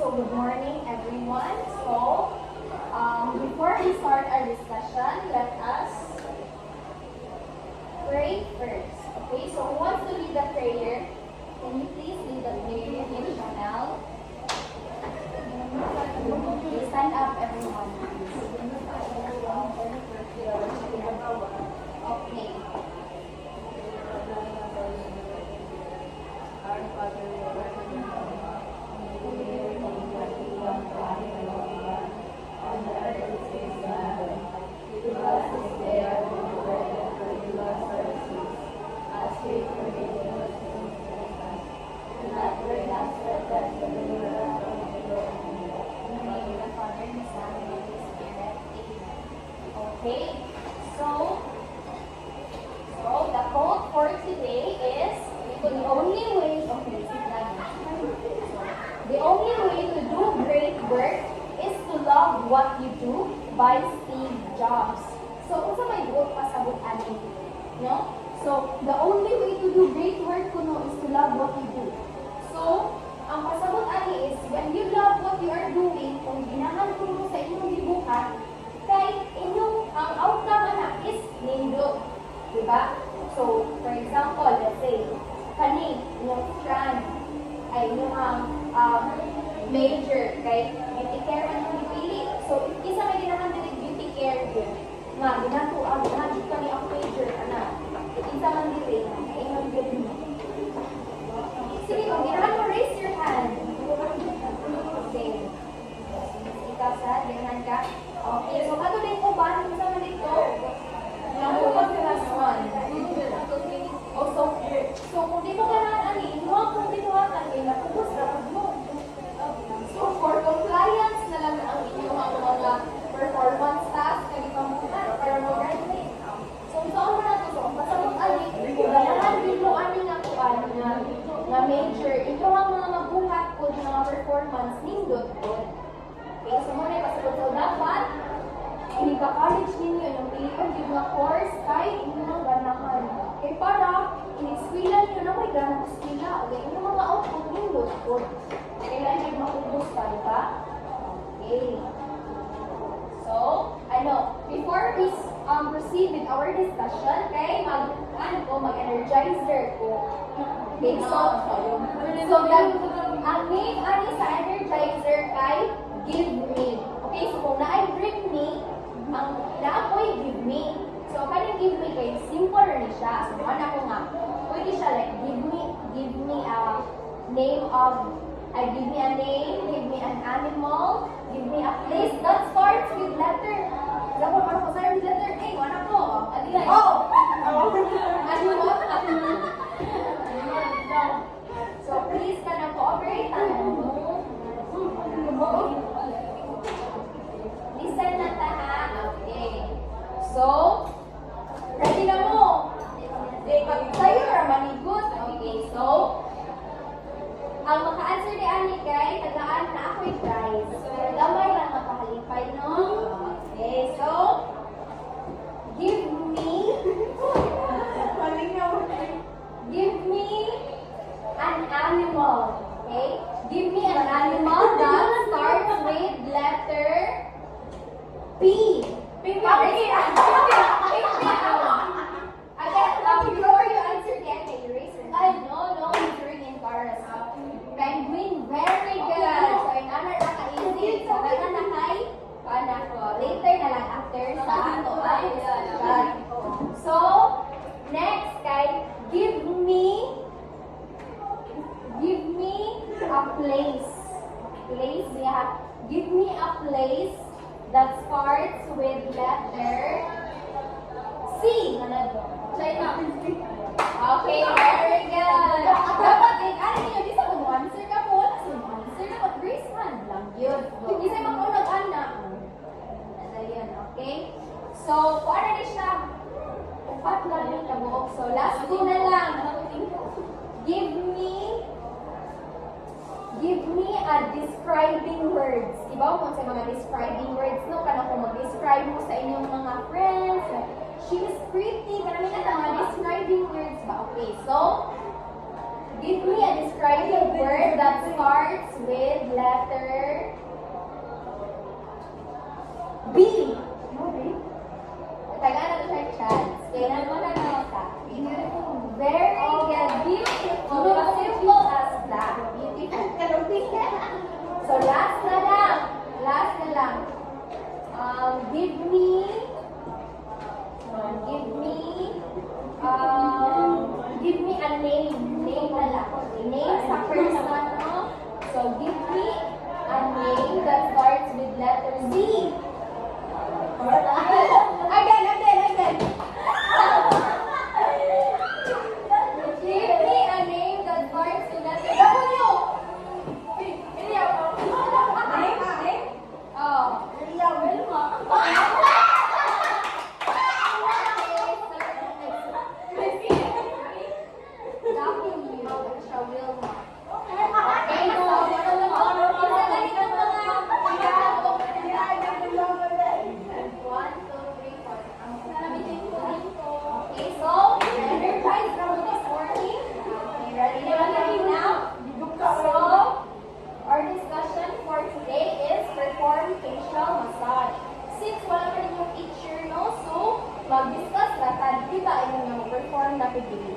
so good morning everyone. So, before we start our discussion, let us pray first. Okay, so who wants to lead the prayer? Can you please lead the prayer in Chanel? Okay, stand up everyone. Okay. Okay, so the quote for today is the only way to do great work is to love what you do by Steve Jobs. So, kung sa may quote pasabot ani, no? So, the only way to do great work kuno is to love what you do. So, ang pasabot ani is when you love what you are doing, kung ginahan kuno sa inyong gibuhat, kay inyong ang outcome ana is nindot, diba? So, for example, let's say kani inyong strand ay inyong major kay beauty care ang pili. So, if isa may ginahan dili beauty care yun, nga ginatuan ginadto kani ang major ana. Isa man dili inyong beauty. Sige, kung ginahan mo, raise your hand. Okay. Ikaw sa ginahan ka. Okay, so kato din ko ba nung sa dito? Nabuhat ka last one. Oh, so kung di mo ganahan ani, kung binuhatan kay natubos na pag mo. So for compliance na lang ang inyong mga performance task kay pamutan para mo graduate. So saan na to? So pasabot ani, ganahan din mo ani nga kuan nga major, ito ang mga mabuhat ko mga performance nindot ko. Okay, so muna pasabot so dapat inika-college ninyo yung pilihan yung mga course kay inyong ganahan. Kaya para in-eskwila ninyo na may ganang eskwila. Okay, yung mga output ninyo po. Kailan yung makubos ka, diba? Okay. So, before we proceed with our discussion, kay mag-energizer ko. Okay, so ang name ani sa energizer kay give me. Okay, so kung na-bring me, ang naapoy give me. So, kaning give me kay simple rin siya. So, ano ko nga, pwede siya like, give me a name of, give me a name, give me an animal, give me a place that starts with letter. Dapat ano ko sa'yo with letter A, ano ko? Adilay. Oh! Animal. So, please ka na cooperate. Listen na ta ha. Okay. So, ready na mo? Sa'yo raman ni good. Okay, so, ang maka-answer ni Ani kay, tagaan na ako'y prize. Pero damay lang makahalipay, no? Okay, so, give me an animal. Okay? Give me an animal that starts with letter P. Before you answer, can you erase your hand? No, he's reading chorus. Penguin, very good. So, in honor na ka-easy. So, kaya na kay, later na lang after sa ato. So, next kay, give me a place. Give me a place that starts with letter C. China. Okay, very good. Dapat din, di sa kung answer ka po, answer na pag raise hand lang yun. Hindi sa'yo makunag anak. Ayan, okay? So, kung ano din siya, upat na rin kabuok. So, last two na lang. Give me a describing words. Iba mo sa mga describing words, no? Kana kung mag-describe mo sa inyong mga friends, she is pretty. Marami na mga describing words ba? Okay, so, give me a describing word that starts with letter name. Name na lang. Name sa first one, no? So, give me a name that starts with letter Z. Again. Give me a name that starts with letter W. Oh. Our discussion for today is perform facial massage. Since wala pa rin yung teacher, no? So, mag-discuss ka, di ba yung perform na pwede?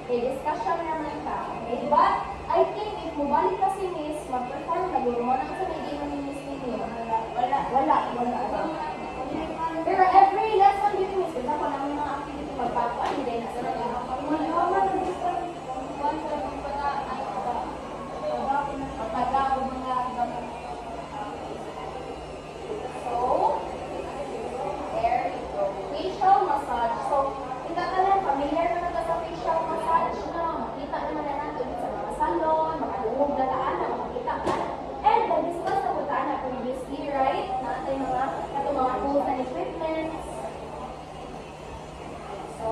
Okay, discussion naman ka. Okay, but I think if mubalik ka si Miss, mag-perform ka, guro mo na kasi may game ni Miss ninyo. Wala. Pero every lesson dito, Miss, kasi ako namin mga activity magpapaan, hindi na sa So, there you go. Facial massage. So, kita ka lang, familiar na ka sa facial massage na. Makita naman na natin sa mga salon, makadungog na taan na, makita ka na. And, nag-discuss na po taan na previously, right? Natin mga tools and equipment. So,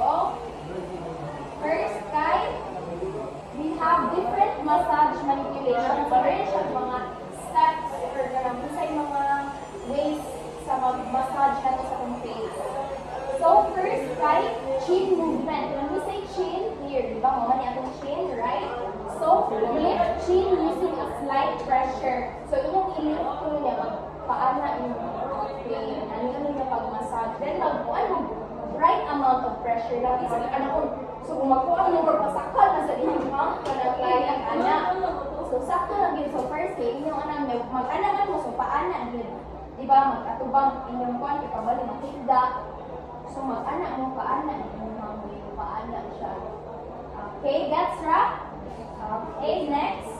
first, we have different massage manipulations. So, meron siya mga steps or mga ways sa mag-massage nato sa itong face. So, first, chin movement. When we say chin, here, di ba? Mama niya itong chin, right? So, lift chin using a slight pressure. So, yung i-lift ko niya, magpaana yung pain. Ano yung pag-massage. Then, right amount of pressure lang. Isa ka na kung so, kung magkuha mo pasakal na sa inyong mouth, panaply ang anak. So, sakto lang yun. So, first, inyong anak, mag-anaman mo, so, paana yun. Diba, mag-atubang inyong kwan, ipabali, makigda. So, mag-anak mo, paana inyong mouth, paana siya. Okay, that's right. Okay, next.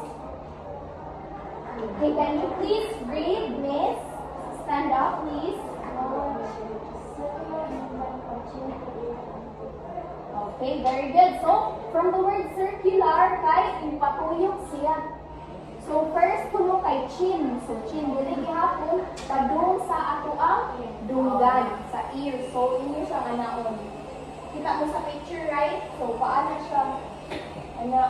Okay, can you please breathe, miss? Stand up, please. Okay, very good. So, from the word circular, impatuyok siya. So, first, puno kay chin. So, chin, dili gihapon, kadung sa ato ang dunggan, sa ear. So, inyo siyang anaon. Kita mo sa picture, right? So, paano siya? Ana.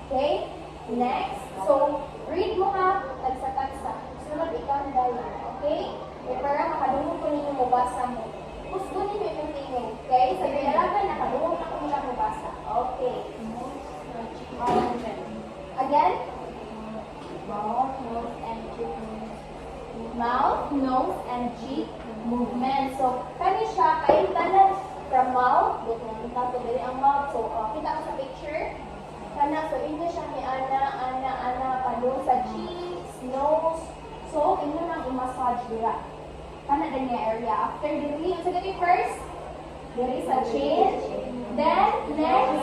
Okay? Next. So, read mo ha, tagsa-tagsa. Sunod, ikaw dahil. Okay? E, para makadungog ko ninyo mabasa mo. Gusto ninyo yung tingin. Okay? Sa gayaragan, nakadungog na ko nila mabasa. Okay. Again? Mouth, nose, and cheek movement. Mouth, nose, and cheek movement. So, kani siya, kain tanan from mouth. Dito na kita to dali ang mouth. So, kita ko sa picture. Kana, so, inyo siya ni ana, padung sa cheeks, nose. So, inyo nang i-massage dira. Kana din niya area. After diri, sa gabi first, diri sa chin. Then, next,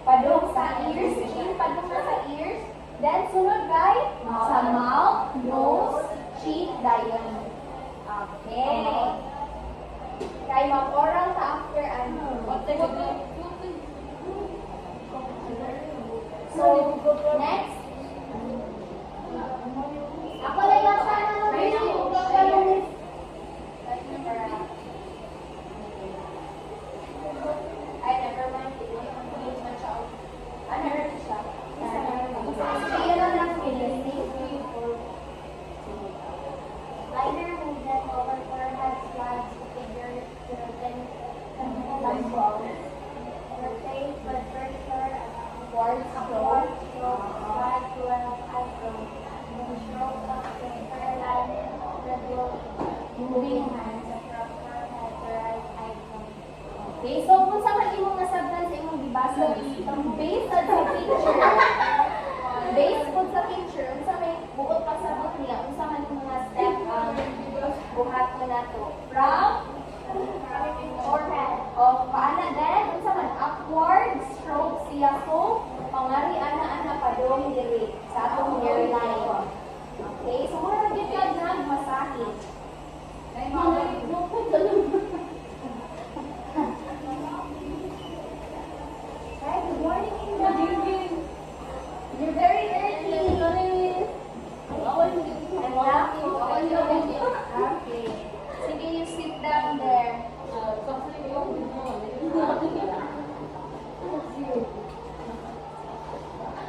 padung sa ears. Chin, padung na sa ears. Then, sunod guys, sa mouth, nose, cheek, dayon. Okay. Kay mag-oral sa after ano. So, next. Ako lang yung sana mo. Ay, never mind. Ano rin siya? Kaya lang liner movement over forehead slides to figure her face was very short towards close, right to left eyebrow. The stroke of the hairline, gradual moving hands across forehead to right eyebrow. Okay, so kung sa man imong nasabdan sa imong gibasa, based sa picture, based po sa picture, unsa may buot pasabot niya, unsa man yung mga step buhat mo na to. From forehead of paana then, unsa man upward. siya ko, pangari ana padong diri sa atong hairline. Okay, so mura gyud ka nagmasahe. Kay Hi, good morning, Inga. You're very early. I'm laughing. Okay. Sige, you sit down there.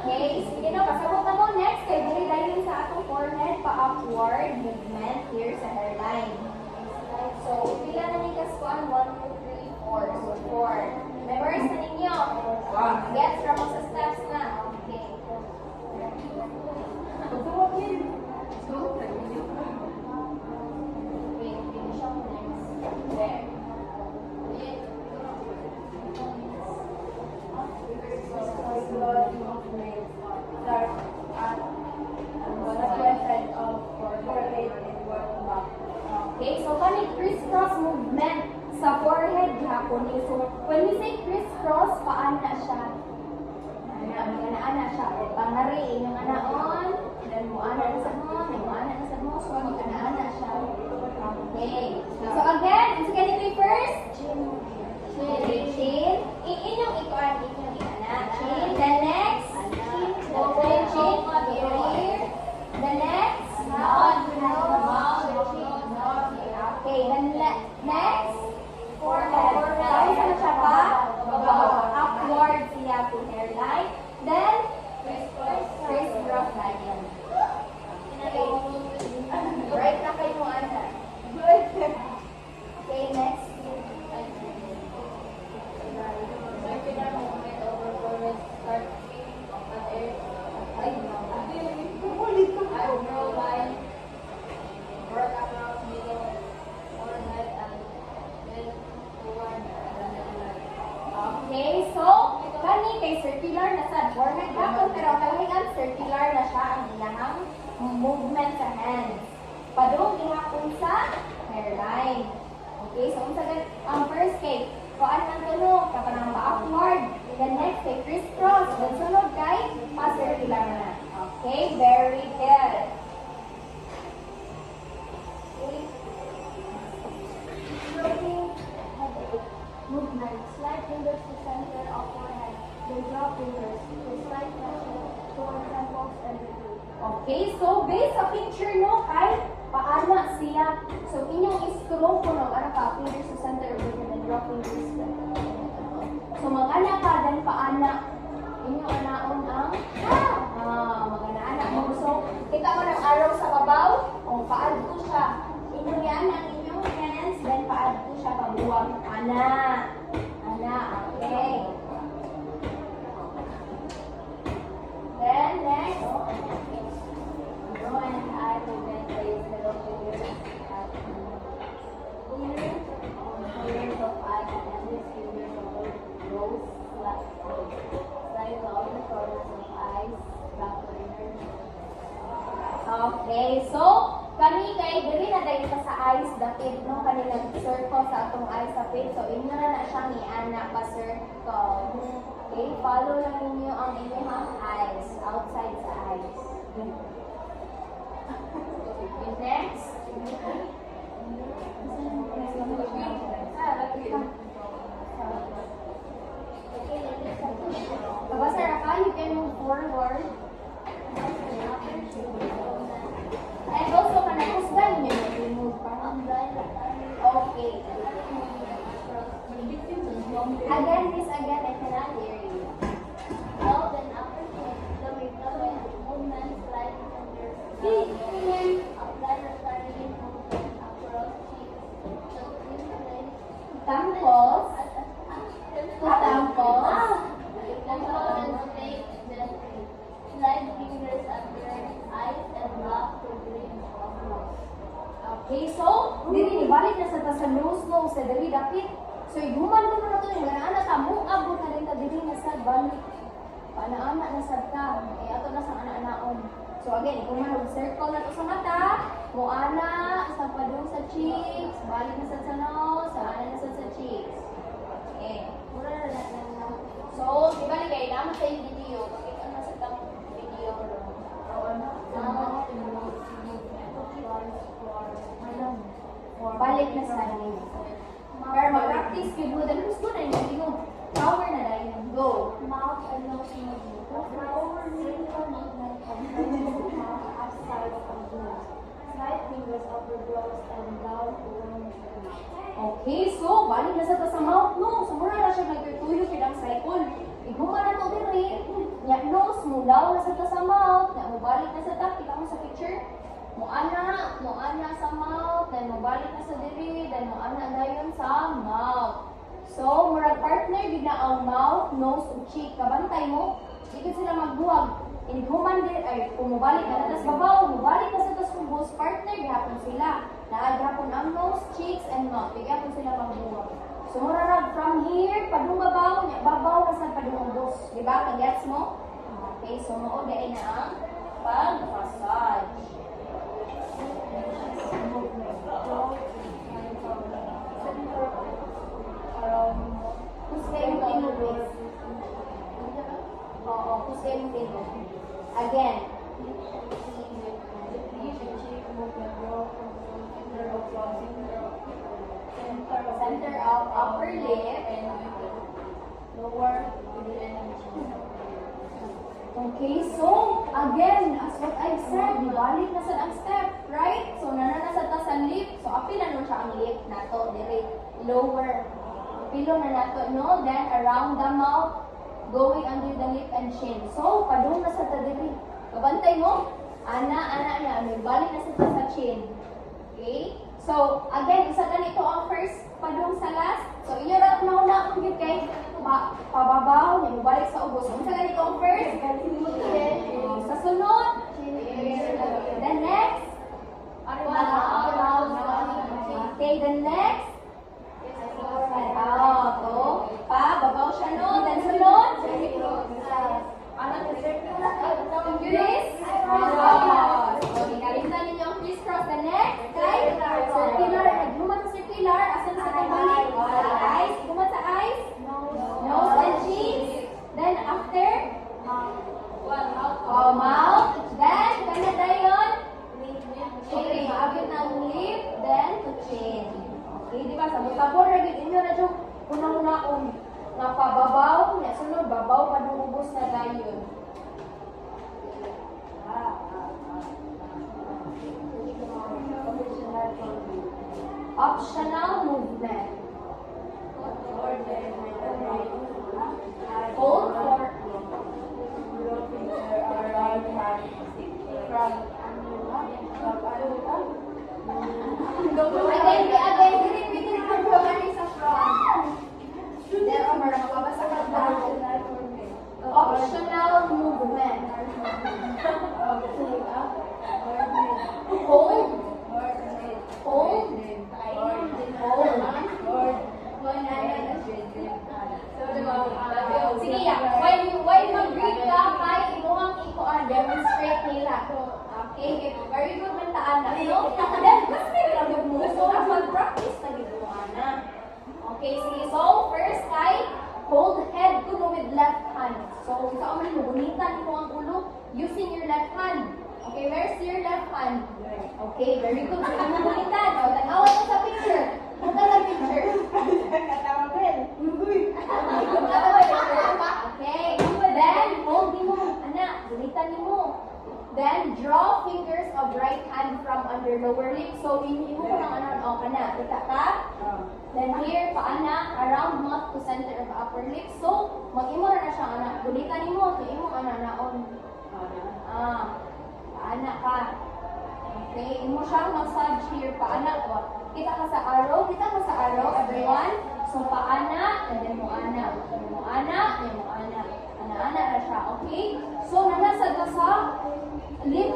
Okay, sige na, pasabot na mo next. Kay dili dahil sa atong forehead, pa-upward movement here sa hairline. So, pila na ni kaskuan? 1, 2, 3, 4. So, 4. Memorize na ninyo. Gets from sa steps na. Okay. Okay, finish up next. There. Okay, so kani crisscross movement sa forehead gihapon ni. So when we say crisscross, paana siya? Ana siya. Pangari inyong anaon, then mo ana na sa mo, mo ana na sa mo, so ana siya. Okay. So again, sige ni first. Chin. Inyong ikuan inyong ana. Chin. The next. Okay, chin. Here. The next. Mouth. Okay, then next. Forehead. Sorry, ano siya pa? Upward siya to hairline. Then, crisscross like yan. Okay. Right na kayo mo, Ana. Good. Okay, next. Okay, so kani kay circular na sa forehead hapon pero kalahian circular na siya ang ilahang movement sa hands. Padung gihapon sa hairline. Okay, so unsa gid ang first kay kuan ang tunog kapanang ba-upward. Then next kay crisscross. Then sunod kay pa-circular na. Okay, very good. Movement. Slide fingers to center of forehead. Then drop fingers to slight pressure toward temples and the root. Okay, so based sa picture no, kay paana siya. So inyong stroke ko no, ano ka, fingers to center of forehead and drop fingers. So mag-ana ka, then paana. Inyong anaon ang mag-ana mo. So kita mo ng arrow sa babaw, o paad ko siya. Inyong yan ang inyong hands, then paad ko siya pabuwag. Ana, okay. Then next, draw an eye to then place middle fingers at fingers of eyes and these fingers over rose slide along the corners of eyes, back to inner. Okay, so kani kay diri na dahil sa eyes dapit no kani nag-circle sa atong eyes dapit so inyo na siyang iana pa circle. Okay, follow lang ninyo ang inyong eyes outside sa eyes. Next. Kabasa ra ka, you can move forward. And also, kanahusgan nyo remove pa. Okay. Again, I cannot hear you. Well, then after the movement, slide fingers, apply the starting movement across cheeks. Temples. Slide fingers under eyes and block to bring of nose. Okay, so, dili ni balik na sa nose sa dali dapit. So, iguman ko na ito yung ganaana ta mo abot na rin ta dili na sa balik. Paanaana na sa ta. Ato na sa ana-anaon. So, again, iguman og circle na to sa mata. Muana sa padung sa cheeks, balik na sa nose, sa ana na sa cheeks. Okay. Mura na. So, di balik kay yung video. Pakita na sa tang video. Balik na sa akin. Pero mag-practice yun mo. Dahil gusto na yung power na dahil. Go. Mouth and nose movement. Simple movement of mouth upside of nose. Slight fingers upper brows and down along the face. Okay, so balik na sa mouth, no? So mura na siya nagtutuyo pinang cycle. Iguma na to diri. Nya nose mo daw na sa mouth. Nya mo balik na sa kita mo sa picture. Mo ana sa mouth, then mo balik na sa diri, then mo ana dayon sa mouth. So, murag partner gid na ang mouth, nose, ug cheek. Kabantay mo, di sila magbuwag. Inhuman din ay pumubalik na tas babaw, mubalik na sa tas kumbos partner gihapon sila. Naagapon ang nose, cheeks and mouth. Gihapon sila magbuwag. So, murag from here padung babaw, nya babaw sa padung kumbos. Di ba? Kagets mo? Okay, so mao dai na ang pag-massage. Kusay mo tinubis. Oo, kusay mo tinubis. Again. Center of upper lip. Lower. Okay, so again, as what I've said, balik na sa ang step, right? So nananasa ta sa lip. So apila no siya ang lip nato, dire lower. Pilo na nato, no? Then around the mouth, going under the lip and chin. So padung na sa ta dire. Kabantay mo. Ana na, may balik na sa chin. Okay? So again, isa ganito ang first padung sa last. So inyo ra na akong gid kay pababaw, may balik sa ubos. Unsa ganito ang first? Sa sunod, the next, okay, the next, babaw siya no, then sunod, crisscross. So, ginalitan ninyo ang crisscross. The next, kay circular, naglumat sa circular, asan sa balik? Eyes, gumat sa eyes, nose and cheeks. Then after, mouth. Then, kanya dayon, okay, maabot ng lip, then to chin. Okay, di ba? Sabot-sabot, ragid inyo na dyan, unang-unang nga pababaw, nga sunod, babaw, padungubos na dayon. Optional movement. Hold for again, repeat ang pagkakani sa front. There are mga makabasa ka ba? Optional movement. Hold. Hold. Sige ya, why mag-greet ka kay imuhang ikuan demonstrate nila. Okay, very good man taan na. No? Then, mas may lang mo. So, mag-practice na gito na. Okay, sige. So, first kay hold head kuno with left hand. So, ikaw man mo gunitan mo ang ulo using your left hand. Okay, where's your left hand? Okay, very good. Sige mo gunitan. O, tanawan mo sa picture. Punta sa picture. Okay. Then, hold mo. Anak, gunitan mo. Then, draw fingers of right hand from under lower lip. So, hindi mo ko ng o kana. Kita ka? Then, here, paana, around mouth to center of upper lip. So, mag-imo na siya, anak. Gunitan mo. Ito, imo, anak, naon. Paana ka. Okay, imo siyang massage here. Paana ko. Kita ka sa arrow. Kita ka sa arrow, everyone. So, paana, and then mo ana. Mo ana, and mo ana. Ana-ana na siya. Okay? So, nanasad ka sa lip.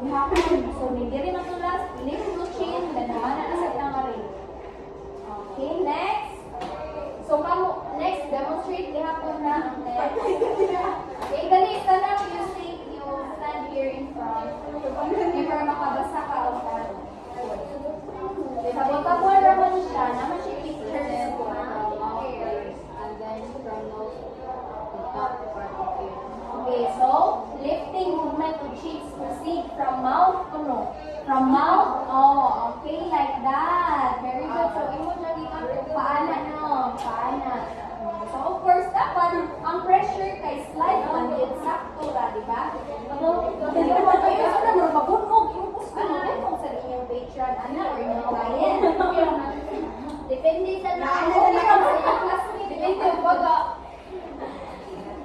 Gihapon. So, nagdiri na to last. Lip to chin. Then, ana na sa tangari. Okay, next. So, next, demonstrate gihapon na ang next. Okay, dali. Stand up. You stand here in front. Okay, para makabasa ka o taro. Sabot-sabot naman siya. Naman siya picture na okay. And then from nose to top part of your lifting movement of cheeks proceed from mouth to no. From mouth, oh, okay, like that. Very good. So, imo dyan ikaw kung paana, no? Paana. So, of course, dapat ang pressure kay slide man yun, sakto ra, di ba? Ano, hindi mo kayo sa naman, mabunog, yung gusto mo, kung sa inyong Patreon, ano, or inyong client. Depende sa Ano, naan. hindi ka sa inyong classmate, depende yung baga.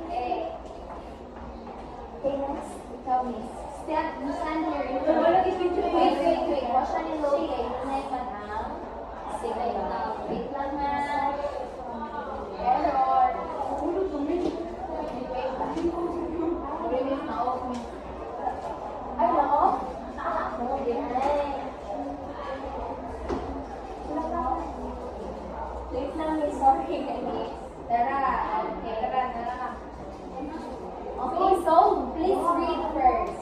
Okay, next, ikaw, miss. Step, stand here. Wait. Wash na nilo. Okay, unay pa na. Sige lang. Wait lang na. Error. Wait lang. Remove na off me. Ay, no? No, dinay. Wait lang, miss. Sorry, miss. Tara. Okay, tara. Okay, so please read first.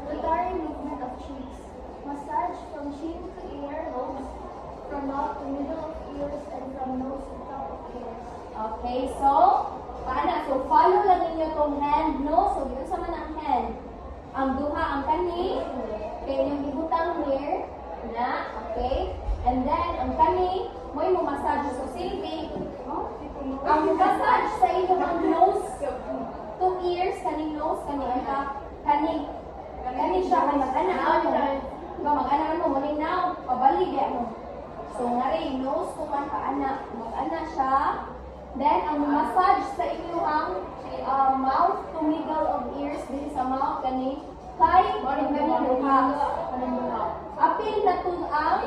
Regarding movement of cheeks, massage from chin to ear lobes, from mouth to middle of ears, and from nose to top of ears. Okay, so paano? So follow lang ninyo tong hand, no? So dito sa man ang hand. Ang duha ang kani, kaya yung ibutang here na, okay? And then ang kani, mo yung massage. So silbi, ang massage sa inyong ang nose, 2 ears, kaning nose, kaning top, kaning siya, kay mag-ana mo. Diba, mag-ana mo, malinaw, pabalik mo. So, nga rin, nose to man ka-ana, mag-ana siya. Then, ang massage sa inyong mouth to middle of ears, din sa mouth, kani, kay, kaning luha. Apil na to ang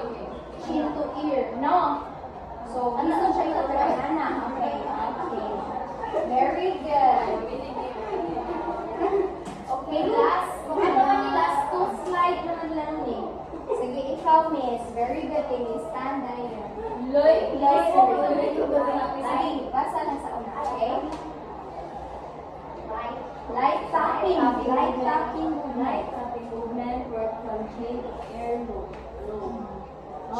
chin to ear, no? So, ano siya yung ana? Okay. Very good. Okay, last two slide naman lang ni. Sige, ikaw, miss. Very good thing is stand there. Loy, sige, basa lang sa una, okay? Light tapping movement work from chin to earlobe.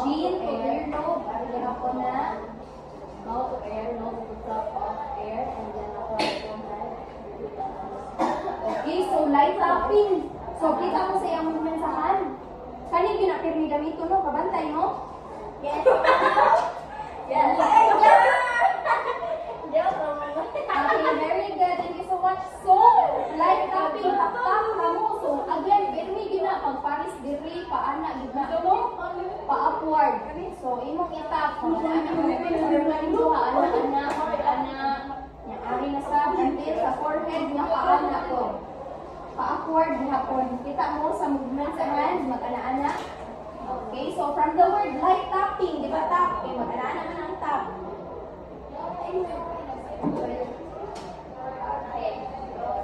Chin to earlobe, bali ako na. Mouth to earlobe to top of air, and then ako okay, so light tapping. So, kita mo sa iyang movement sa hand. Kani ginapirmi gamito, no? Kabantay, no? Yes. Yes. Okay, very good. Thank you so much. So, light tapping, tap-tap ka mo. So, again, birmi gina, pag-paris diri, paana, gina, pa-upward. So, imong itap, ari na sa until sa forehead na paana ko. Pa-upward hapon. Kita mo sa movement sa hand, mag-ana-ana. Okay, so from the word light tapping, di ba tap? Okay, mag-ana-ana man ang tap. Okay.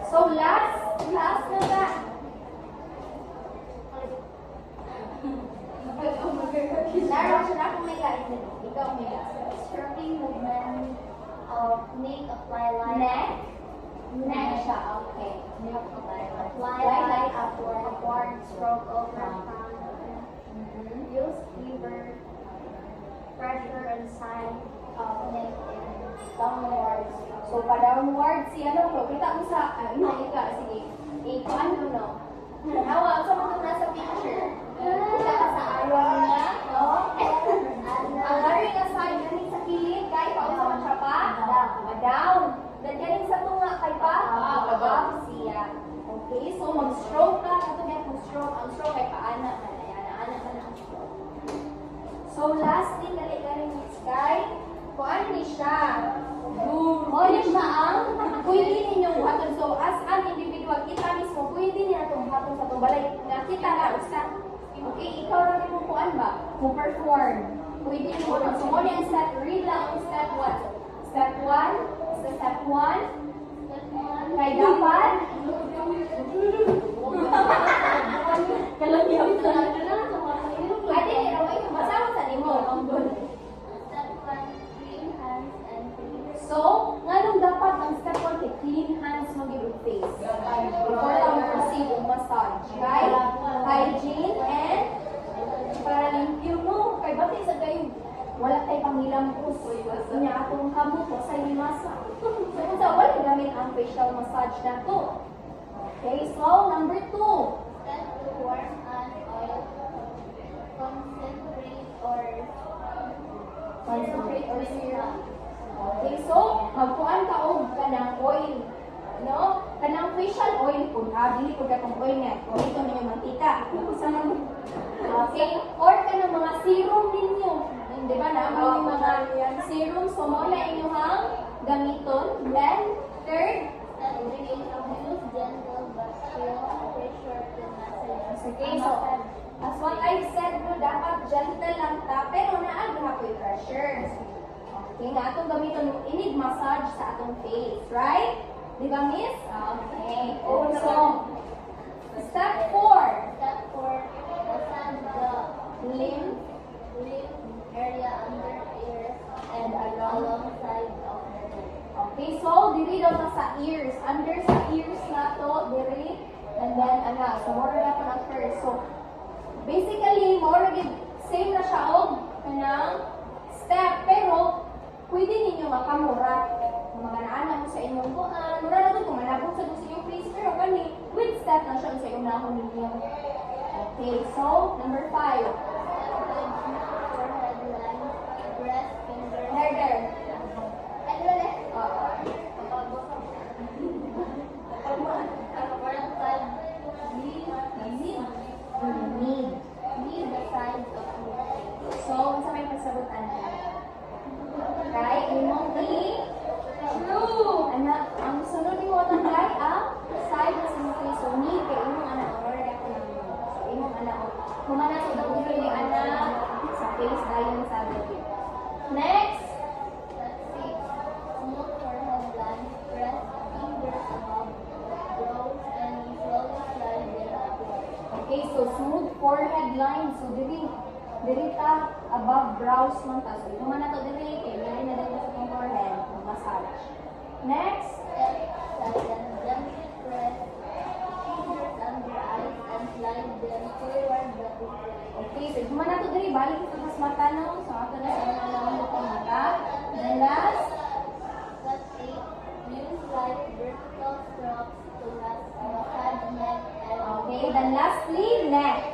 So last na ba? Laro siya na kung may last. Ikaw may last. Stroking movement of neck, apply light. Neck siya, okay. Apply light upward, stroke over palm. Use lever pressure and side of neck and Downwards. So, pa-downward si ano to. Kita mo sa, sige. Ano, no? Hawa, sa mga nasa picture. Kita ka sa araw niya, no? Ang araw na side, galing sa kilid, kahit pa sa siya pa? Down. Then, galing sa tunga, kay pa? Up siya. Okay, so mag-stroke ka. Ito niya kung stroke. Ang stroke ay paana. Ana ka na ang stroke. So, last din, galing ni Sky. Kung ano ni siya? O, yun siya ang pwede ninyong buhaton. So, as an individual, kita mismo, pwede niya itong buhaton sa itong balay. Nakita na, basta. Okay, ikaw lang yung kuhaan ba? Kung perform. Pwede niyo buhaton. So, muna yung step. Read lang ang step 1. Step 1. Sa step 1. Kay dapat. Kalagyan ka. Ay, di, raway ka. Basta mo sa limo. step 1, clean hands and face. So, nganong dapat ang step 1 kay clean hands mo give face. Before lang proceed with massage. Right? Hygiene and para limpyo mo. Kay bati sa kayo. Wala tayo pangilampos. Kanya atong kamot mo sa limasa. So, kung sa wala gamit ang facial massage na to. Okay, so number 2. Set to warm an oil, concentrate or Syrup. Okay, so magkuan ka og kanang oil, no? Kanang facial oil pud, dili pud katong oil nga. O ito ninyo mantika. Sa okay, or kanang mga serum ninyo. Di ba na may mga serum, so mo na inyong gamiton. Then third, use gentle but firm pressure to massage. okay, so as what I said, no, dapat gentle lang ta, pero naagha ko'y pressure. Okay, na atong gamiton yung inig massage sa atong face, right? Di ba, miss? Okay. So, step 4. Step 4, massage the Lymph area under ears and along. alongside of the neck. Okay, so, diri daw na sa ears. Under sa ears na to, diri. And then, so, more na to na first. So, basically, more same na siya og kanang step, pero pwede ninyo makamura. Mga naana mo sa inyong buwan, mura na ito kung manabot sa inyong face, pero kani, with step na siya sa inyong nahon ninyo. Okay, so, number 5. Forehead line, breast finger. There. Ano ulit? Need the size of So, unsa may pasabutan ka? Kay imong true. Anak, ang sunod ni mo kay side na sa face. So, need kay imong anak or ako lang mo. So, imong anak. Kumana sa daw ni anak sa face dayon sa bibig. Next. Let's see. Smooth forehead line, press fingers above brows and slowly slide them upward. Okay, so smooth forehead line. So, diri ta above brows man ta. So, kumana to diri kay diri na dito sa tong forehead. Massage. Next. Step 7. Gently press fingers under eyes and slide them forward the pupil. Okay, so kumana to diri balik ito sa mata no. So, ato na sa mga naman itong mata. Then last. Step 8. Use light vertical strokes to massage neck and Okay, then lastly, neck.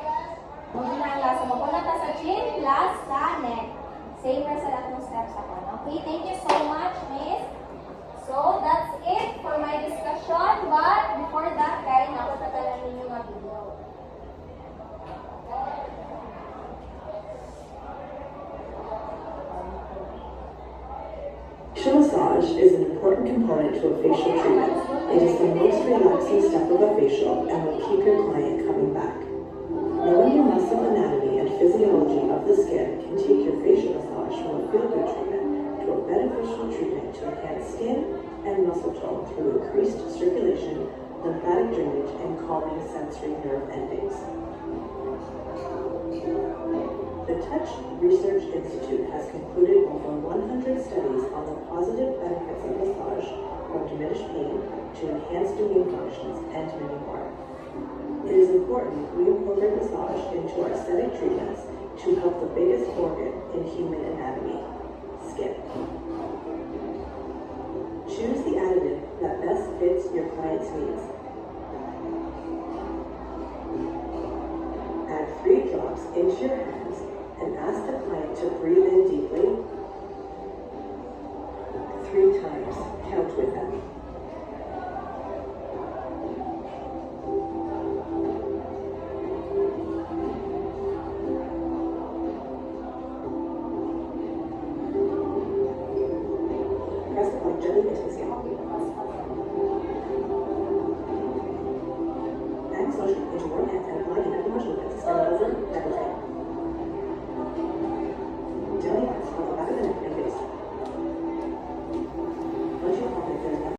Huwag na ang last. So, magpuna ta sa chin, last sa neck. Same na sa lahat ng steps ako. Okay, thank you so much, Miss. So, that's it for my discussion. But, before that, kaya nakatatalan ninyo mga video. Facial massage is an important component to a facial treatment. It is the most relaxing step of a facial and will keep your client coming back. Knowing the muscle anatomy and physiology of the skin can take your facial massage from a feel-good treatment to a beneficial treatment to enhance skin and muscle tone through increased circulation, lymphatic drainage, and calming sensory nerve endings. The Touch Research Institute has concluded over 100 studies on the positive benefits of massage from diminished pain to enhanced immune functions and many more. It is important we incorporate massage into our aesthetic treatments to help the biggest organ in human anatomy, skin. Choose the additive that best fits your client's needs. Add 3 drops into your hands and ask the client to breathe in deeply 3 times. Count with them.